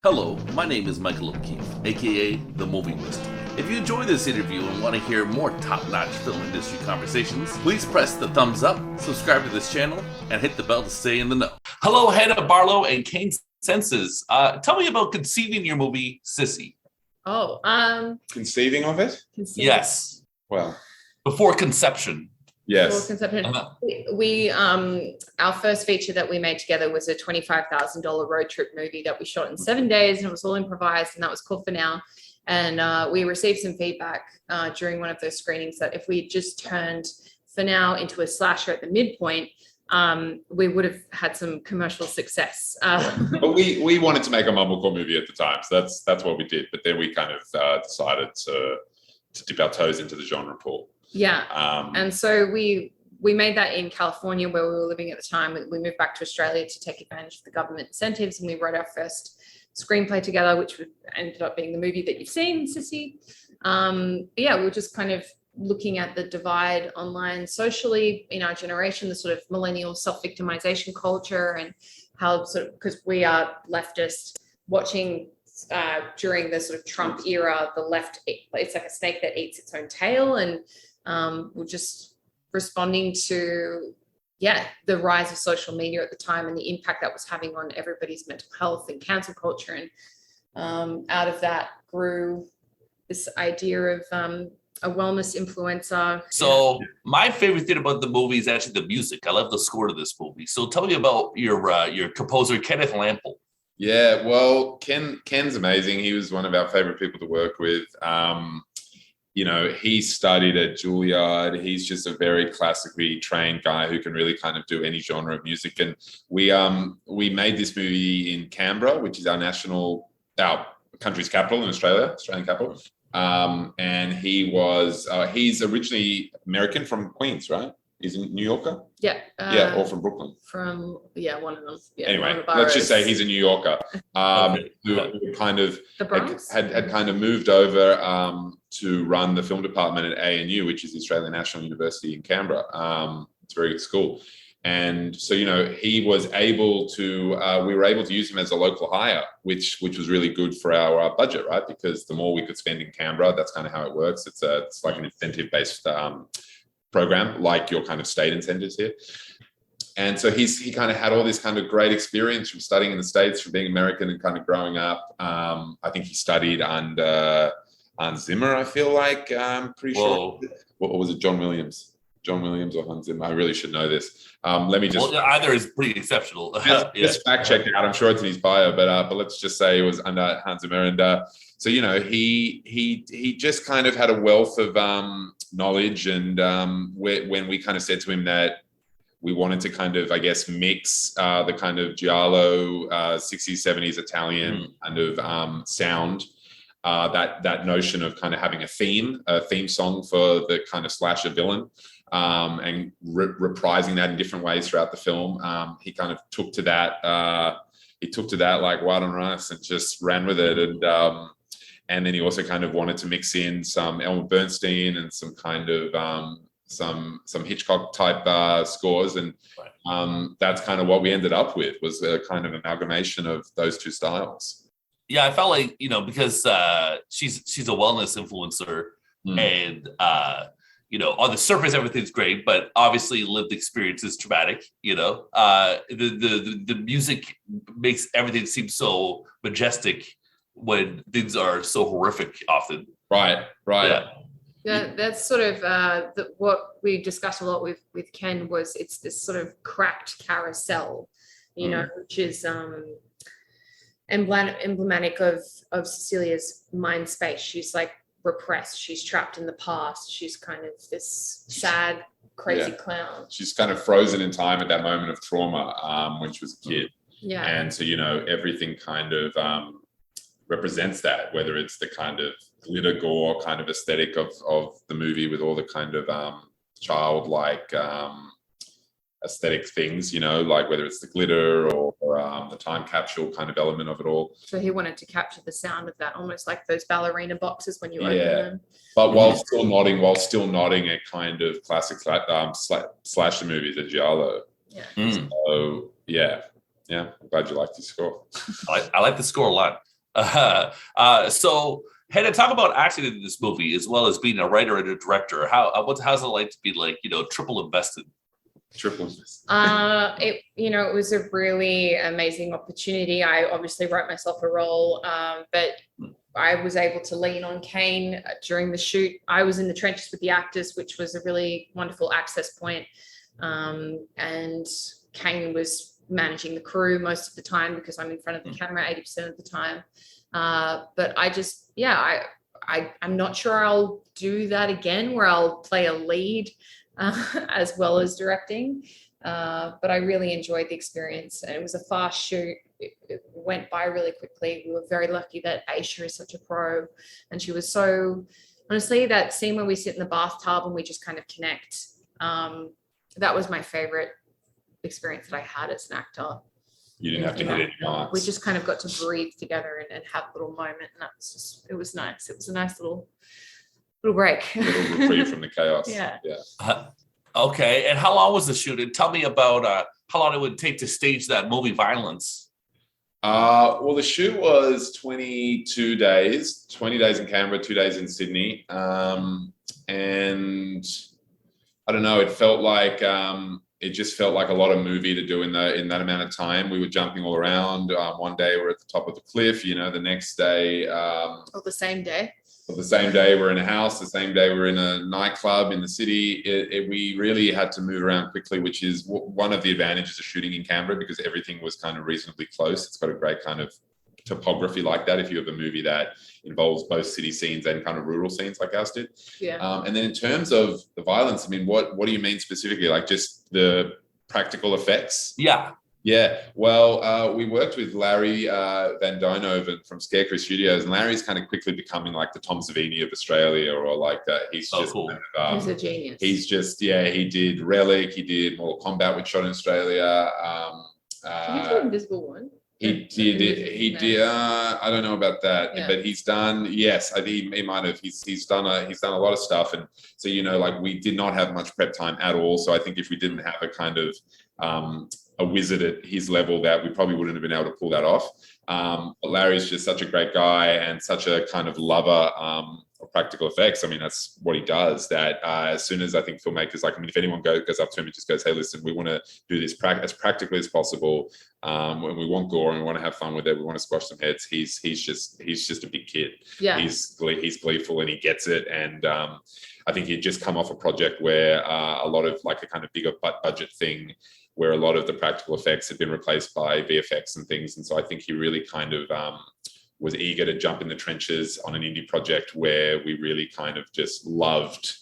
Hello, my name is Michael O'Keefe, aka The Movie Wist. If you enjoy this interview and want to hear more top-notch film industry conversations, please press the thumbs up, subscribe to this channel, and hit the bell to stay in the know. Hello, head of Barlow and Kane Senses. Tell me about conceiving your movie, Sissy. Conceiving of it? Yes. Well, before conception. Yes. We our first feature that we made together was a $25,000 road trip movie that we shot in 7 days, and it was all improvised, and that was called For Now. And we received some feedback during one of those screenings that if we just turned For Now into a slasher at the midpoint, we would have had some commercial success. But we wanted to make a mumblecore movie at the time, so that's what we did. But then we kind of decided to dip our toes into the genre pool. Yeah. And so we made that in California where we were living at the time. We moved back to Australia to take advantage of the government incentives, and we wrote our first screenplay together, which ended up being the movie that you've seen, Sissy. We were just kind of looking at the divide online socially in our generation, the sort of millennial self-victimization culture, and how sort of, because we are leftist, watching during the sort of Trump era, the left, it's like a snake that eats its own tail, and we're just responding to the rise of social media at the time and the impact that was having on everybody's mental health and cancel culture. And out of that grew this idea of a wellness influencer. So my favorite thing about the movie is actually the music. I love the score to this movie. So tell me about your composer, Kenneth Lample. Yeah, well, Ken's amazing. He was one of our favorite people to work with. He studied at Juilliard. He's just a very classically trained guy who can really kind of do any genre of music. And we made this movie in Canberra, which is our country's capital in Australia, Australian capital. And he's originally American from Queens, right? He's a New Yorker? Or from Brooklyn. One of them. Yeah, anyway, let's just say he's a New Yorker who kind of the Bronx? had kind of moved over to run the film department at ANU, which is the Australian National University in Canberra. It's a very good school. And so, he was able to, we were able to use him as a local hire, which was really good for our budget, right? Because the more we could spend in Canberra, that's kind of how it works. It's like an incentive-based program, like your kind of state incentives here. And so he kind of had all this kind of great experience from studying in the States, from being American and kind of growing up. I think he studied under Hans Zimmer, I feel like. I'm pretty sure. What was it, John Williams or Hans Zimmer? I really should know this. Let me just... Well, either is pretty exceptional. Just fact check it out. I'm sure it's in his bio, but let's just say it was under Hans Zimmer. And so, he just kind of had a wealth of knowledge. And when we kind of said to him that we wanted to kind of, I guess, mix the kind of giallo, 60s, 70s Italian kind of sound, that notion of kind of having a theme song for the kind of slasher villain, and reprising that in different ways throughout the film. He kind of took to that like white on rice and just ran with it. And then he also kind of wanted to mix in some Elmer Bernstein and some kind of some Hitchcock type scores. And that's kind of what we ended up with, was a kind of amalgamation of those two styles. Yeah, I felt like, because she's a wellness influencer, and on the surface everything's great, but obviously lived experience is traumatic. The music makes everything seem so majestic when things are so horrific often. Right. Yeah, that's sort of what we discussed a lot with Ken, was it's this sort of cracked carousel, which is emblematic of Cecilia's mind space. She's like repressed. She's trapped in the past. She's kind of this sad, crazy clown. She's kind of frozen in time at that moment of trauma when she was a kid. Yeah. And so, everything kind of represents that, whether it's the kind of glitter gore kind of aesthetic of the movie with all the kind of childlike aesthetic things, like whether it's the glitter or the time capsule kind of element of it all. So he wanted to capture the sound of that, almost like those ballerina boxes when you open them. But while still nodding at kind of classic slasher movies, a giallo. Yeah. So I'm glad you liked the score. I like the score a lot. So, Hannah, talk about acting in this movie as well as being a writer and a director. How's it like to be like, triple invested? Triple invest. It was a really amazing opportunity. I obviously wrote myself a role, but I was able to lean on Kane during the shoot. I was in the trenches with the actors, which was a really wonderful access point. And Kane was managing the crew most of the time because I'm in front of the camera 80% of the time. But I'm not sure I'll do that again where I'll play a lead as well as directing. But I really enjoyed the experience, and it was a fast shoot. It went by really quickly. We were very lucky that Aisha is such a pro, and she was so, honestly, that scene where we sit in the bathtub and we just kind of connect. That was my favorite experience that I had as an actor. You didn't have to hit any marks. We just kind of got to breathe together and have a little moment, and it was nice. It was a nice little break. A little reprieve from the chaos. Yeah. Okay, and how long was the shoot? And tell me about how long it would take to stage that movie Violence. Well, the shoot was 22 days, 20 days in Canberra, 2 days in Sydney. And I don't know, it just felt like a lot of movie to do in that amount of time. We were jumping all around. One day we're at the top of the cliff, the next day. The same day. The same day we're in a house, the same day we're in a nightclub in the city. We really had to move around quickly, which is one of the advantages of shooting in Canberra, because everything was kind of reasonably close. It's got a great kind of topography like that if you have a movie that involves both city scenes and kind of rural scenes like ours did. Yeah. And then in terms of the violence, I mean, what do you mean specifically? Like just the practical effects? Yeah, well, we worked with Larry Van Donoven from Scarecrow Studios, and Larry's kind of quickly becoming like the Tom Savini of Australia, or like that. He's just cool. He's a genius. He's just, he did Relic, he did Mortal Kombat, which shot in Australia. Did he do Invisible One? He did. I don't know about that, but he's done. Yes, I think he might have. He's done a lot of stuff, and so like we did not have much prep time at all. So I think if we didn't have a kind of a wizard at his level, that we probably wouldn't have been able to pull that off. But Larry's just such a great guy and such a kind of lover of practical effects. I mean, that's what he does. That as soon as I think filmmakers, if anyone goes up to him and just goes, "Hey, listen, we want to do this as practically as possible. When we want gore and we want to have fun with it, we want to squash some heads." He's just a big kid. Yeah. He's gleeful and he gets it. And I think he'd just come off a project where a lot of like a kind of bigger budget thing, where a lot of the practical effects had been replaced by VFX and things. And so I think he really kind of was eager to jump in the trenches on an indie project where we really kind of just loved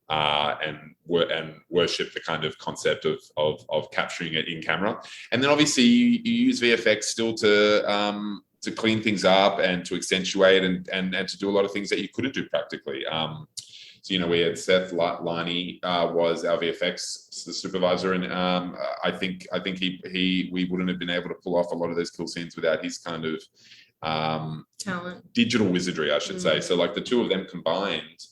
and worship the kind of concept of capturing it in camera. And then obviously you use VFX still to clean things up and to accentuate and to do a lot of things that you couldn't do practically. So, we had Seth Liney was our VFX supervisor, and I think we wouldn't have been able to pull off a lot of those kill scenes without his kind of talent, digital wizardry, I should say. So like the two of them combined,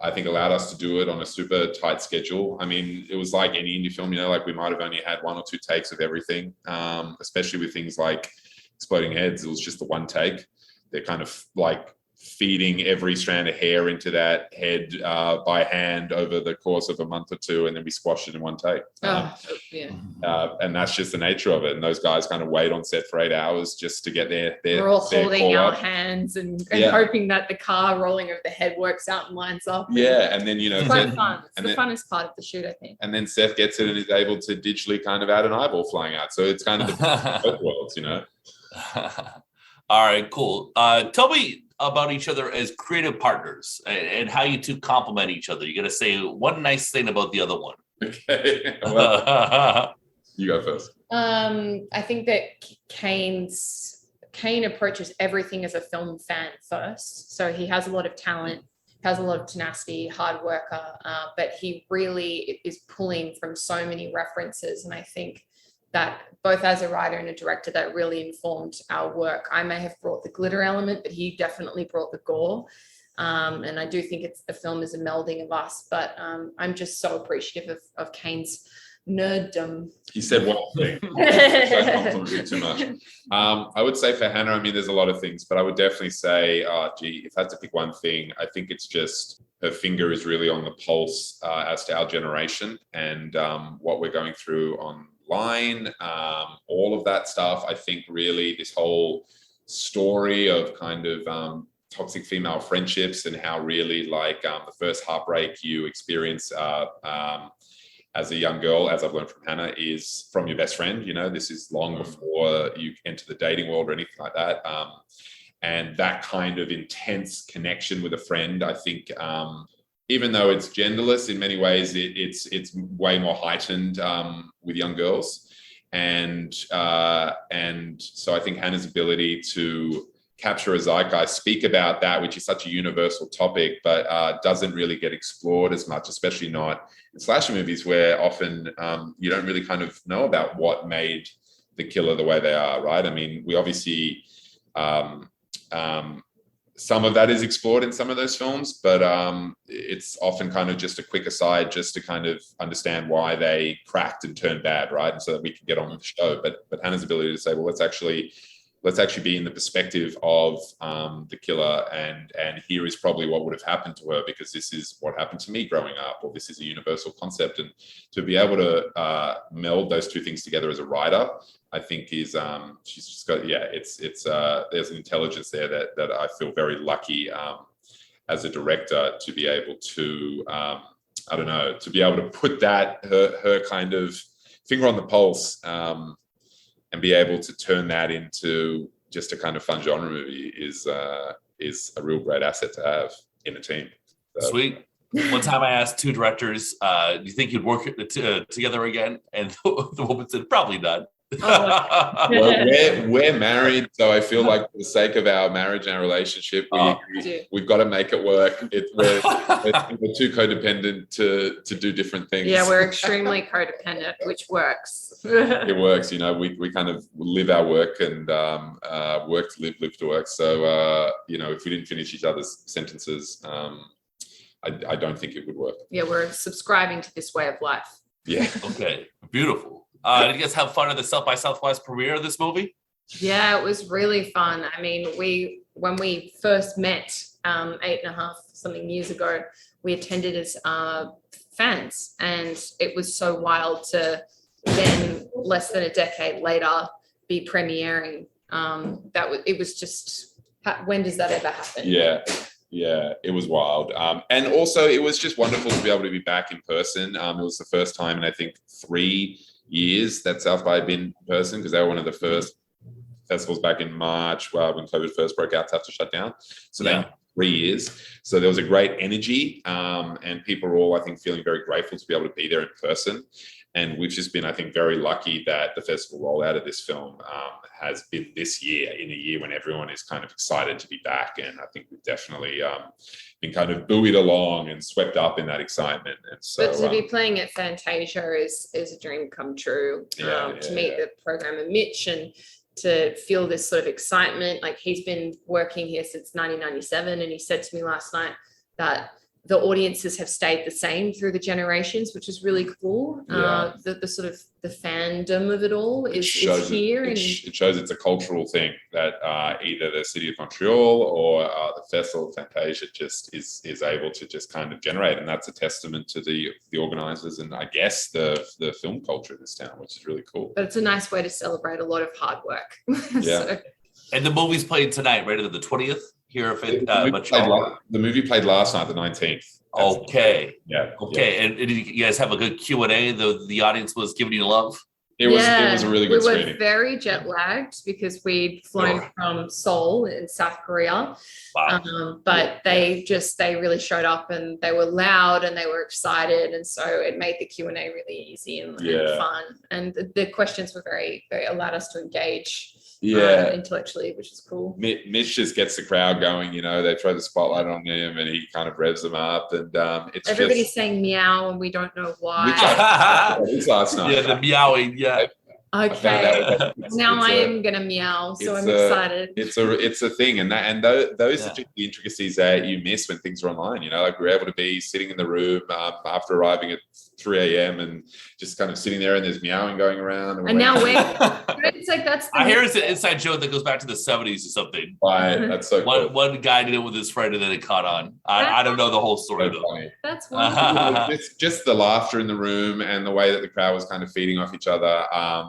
I think allowed us to do it on a super tight schedule. I mean, it was like any indie film, like we might have only had 1 or 2 takes of everything, especially with things like exploding heads. It was just the one take. They're kind of like feeding every strand of hair into that head by hand over the course of a month or 2, and then we squash it in one take. And that's just the nature of it. And those guys kind of wait on set for 8 hours just to get their we're all holding our hands and hoping that the car rolling over the head works out and lines up. And then it's quite fun. It's the funnest part of the shoot, I think. And then Seth gets it and is able to digitally kind of add an eyeball flying out. So it's kind of the both worlds, All right, cool. Tell me about each other as creative partners and how you two complement each other. You're going to say one nice thing about the other one. Okay. Well, you go first. I think that Kane approaches everything as a film fan first. So he has a lot of talent, has a lot of tenacity, hard worker, but he really is pulling from so many references. And I think that both as a writer and a director, that really informed our work. I may have brought the glitter element, but he definitely brought the gore. And I do think the film is a melding of us, but I'm just so appreciative of Kane's nerddom. You said one thing. Don't compliment me too much. I would say for Hannah, I mean, there's a lot of things, but I would definitely say, if I had to pick one thing, I think it's just her finger is really on the pulse as to our generation and what we're going through online, all of that stuff. I think really this whole story of kind of toxic female friendships and how really like the first heartbreak you experience as a young girl, as I've learned from Hannah, is from your best friend. You know, this is long before you enter the dating world or anything like that. And that kind of intense connection with a friend, I think, even though it's genderless in many ways, it's way more heightened with young girls. And so I think Hannah's ability to capture a zeitgeist, speak about that, which is such a universal topic, but doesn't really get explored as much, especially not in slasher movies, where often you don't really kind of know about what made the killer the way they are, right? I mean, we obviously, some of that is explored in some of those films, but it's often kind of just a quick aside just to kind of understand why they cracked and turned bad, right? And so that we can get on with the show. But Hannah's ability to say, well, let's actually be in the perspective of the killer, and here is probably what would have happened to her, because this is what happened to me growing up, or this is a universal concept. And to be able to meld those two things together as a writer, I think is she's just got, it's there's an intelligence there that I feel very lucky as a director to be able to to be able to put that her kind of finger on the pulse and be able to turn that into just a kind of fun genre movie is a real great asset to have in a team. So. Sweet. One time I asked two directors, do you think you'd work together again? And the woman said, probably not. Oh. Well, we're married, so I feel like for the sake of our marriage and our relationship, we've got to make it work. We're too codependent to do different things. Yeah, we're extremely codependent, which works. It works, you know. We kind of live our work and work to live to work. So you know, if we didn't finish each other's sentences, I don't think it would work. Yeah, we're subscribing to this way of life. Yeah. Okay. Beautiful. Did you guys have fun at the South by Southwest premiere of this movie? Yeah, it was really fun. I mean, when we first met 8.5 something years ago, we attended as fans, and it was so wild to then less than a decade later be premiering. It was just, when does that ever happen? Yeah, it was wild. And also it was just wonderful to be able to be back in person. It was the first time in, I think, 3 years that South by had been in person, because they were one of the first festivals back in March when COVID first broke out to have to shut down. So they 3 years. So there was a great energy, and people were all, I think, feeling very grateful to be able to be there in person. And we've just been, I think, very lucky that the festival rollout of this film has been this year, in a year when everyone is kind of excited to be back. And I think we've definitely been kind of buoyed along and swept up in that excitement. And so, but to be playing at Fantasia is a dream come true. To meet the programmer Mitch and to feel this sort of excitement. Like, he's been working here since 1997, and he said to me last night that the audiences have stayed the same through the generations, which is really cool. The sort of the fandom of it all is here. It shows it's a cultural thing that either the city of Montreal or the Festival of Fantasia just is able to just kind of generate. And that's a testament to the organizers and, I guess, the film culture in this town, which is really cool. But it's a nice way to celebrate a lot of hard work. Yeah. And the movie's played tonight, right? At the 20th? Here the movie played last night, the 19th. Okay. Yeah. Okay. Yeah. And did you guys have a good Q&A? The audience was giving you love? It was a really good screening. We were very jet lagged because we'd flown from Seoul in South Korea. Wow. But they really showed up, and they were loud and they were excited. And so it made the Q&A really easy and fun. And the questions were very, very allowed us to engage intellectually, which is cool. Mitch just gets the crowd going, you know. They throw the spotlight on him and he kind of revs them up, and everybody's saying meow and we don't know why. It's last night. Yeah, the meowing. Yeah. Okay. Now I am gonna meow, so I'm excited. It's a thing, and those are just the intricacies that you miss when things are online. You know, like we were able to be sitting in the room after arriving at 3 a.m. and just kind of sitting there, and there's meowing going around. And now it's like that's. I hear it's an inside joke that goes back to the 70s or something. Right, that's so cool. One guy did it with his friend and then it caught on. I don't know the whole story So though. funny. That's wonderful. It's just the laughter in the room and the way that the crowd was kind of feeding off each other.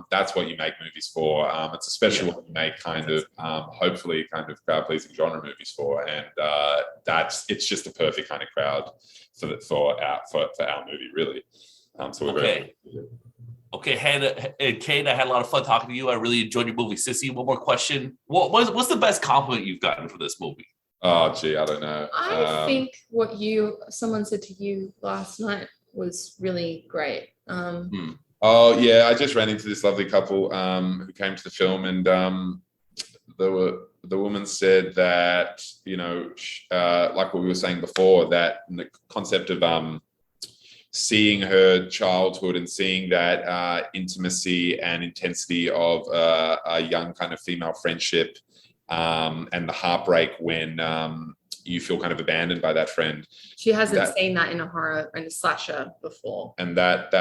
That's what you make movies for. It's especially what you make kind of hopefully kind of crowd pleasing genre movies for, and it's just a perfect kind of crowd for our movie, really. So we're Okay. Okay, Hannah and Kane, I had a lot of fun talking to you. I really enjoyed your movie, Sissy. One more question. What's the best compliment you've gotten for this movie? Oh, gee, I don't know. I think what someone said to you last night was really great. Oh, yeah, I just ran into this lovely couple who came to the film, and the woman said that, like what we were saying before, that the concept of seeing her childhood and seeing that intimacy and intensity of a young kind of female friendship, and the heartbreak when you feel kind of abandoned by that friend. She hasn't seen that in a slasher before. And that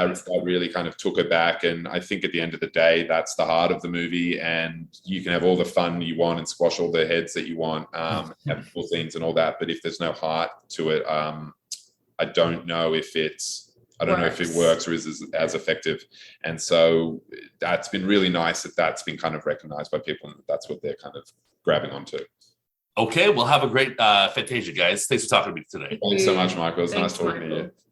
really kind of took her back. And I think at the end of the day, that's the heart of the movie. And you can have all the fun you want and squash all the heads that you want, have cool scenes and all that. But if there's no heart to it, I don't know if it works or is as effective. And so that's been really nice that's been kind of recognized by people, and that's what they're kind of grabbing onto. Okay, well, have a great Fantasia, guys. Thanks for talking to me today. Thanks so much, Michael. It was nice talking Michael. to you.